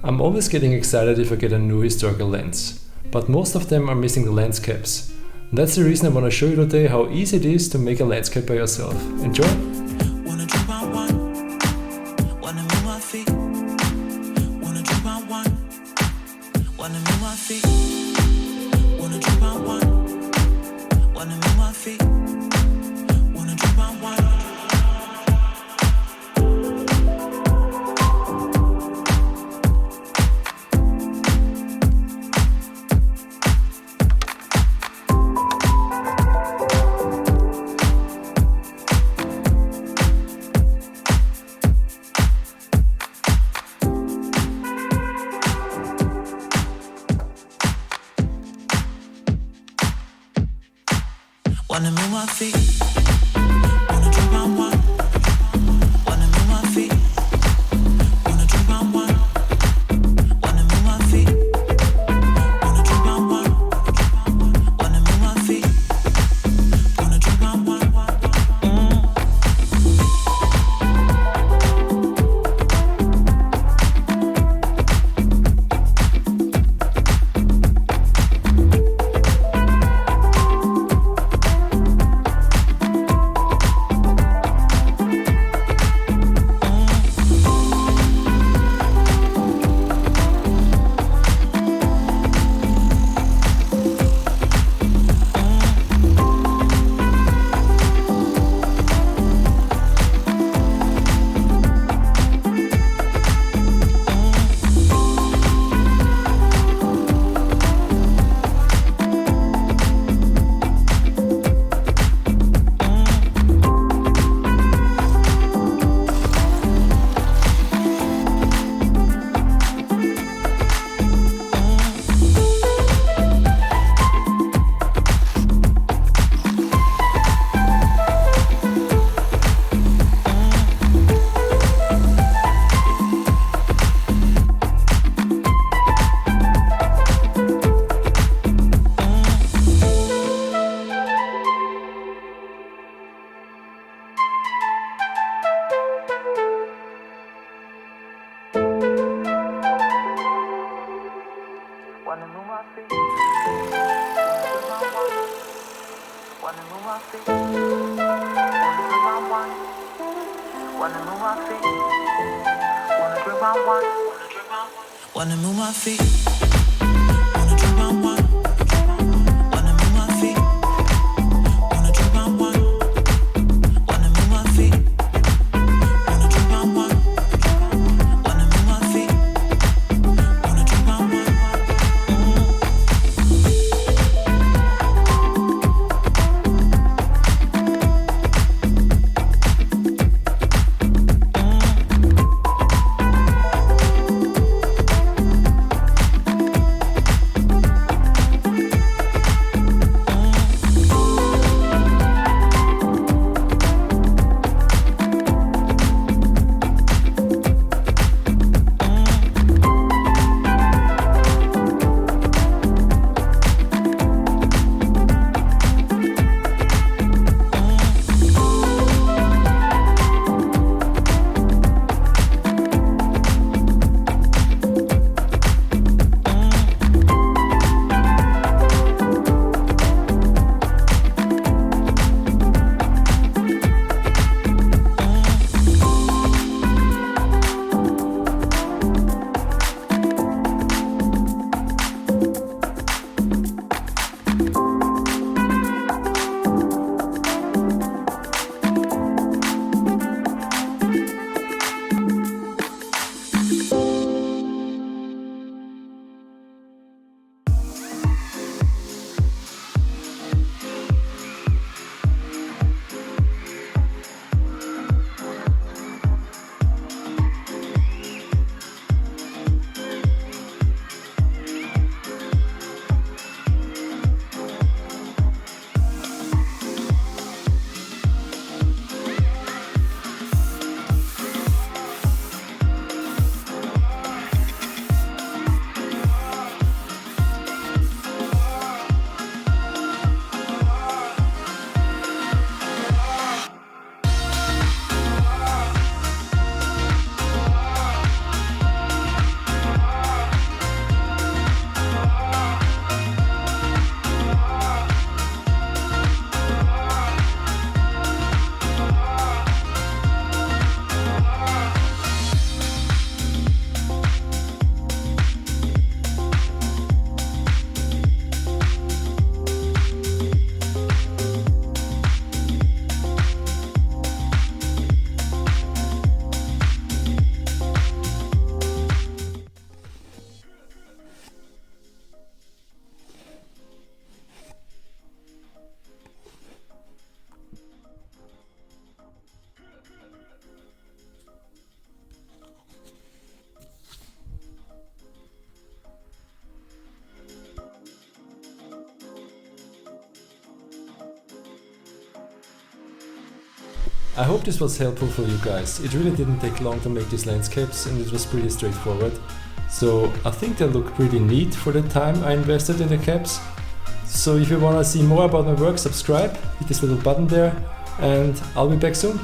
I'm always getting excited if I get a new historical lens, but most of them are missing the lens caps. And that's the reason I want to show you today how easy it is to make a lens cap by yourself. Enjoy! Wanna drink my wine, wanna move my feet. Wanna drink my wine, wanna move my feet. Wanna drink my wine, wanna move my feet. Wanna drink my wine. Wanna move my feet. Wanna drink my wine. Wanna move my feet. Wanna drink my wine. Wanna move my feet. Wanna drink my wine. Wanna move my feet. Wanna drink my wine. Wanna move my feet. Wanna move my feet. Wanna drink my wine. Wanna move my feet. Wanna drink my wine. Wanna move my feet. Wanna drink my wine. Wanna move my feet. Wanna drink my wine. Wanna move my feet. Wanna drink my wine. Wanna move my feet. Wanna drink my wine. I hope this was helpful for you guys. It really didn't take long to make these landscapes and it was pretty straightforward. So I think they look pretty neat for the time I invested in the caps. So if you wanna see more about my work, subscribe, hit this little button there, and I'll be back soon.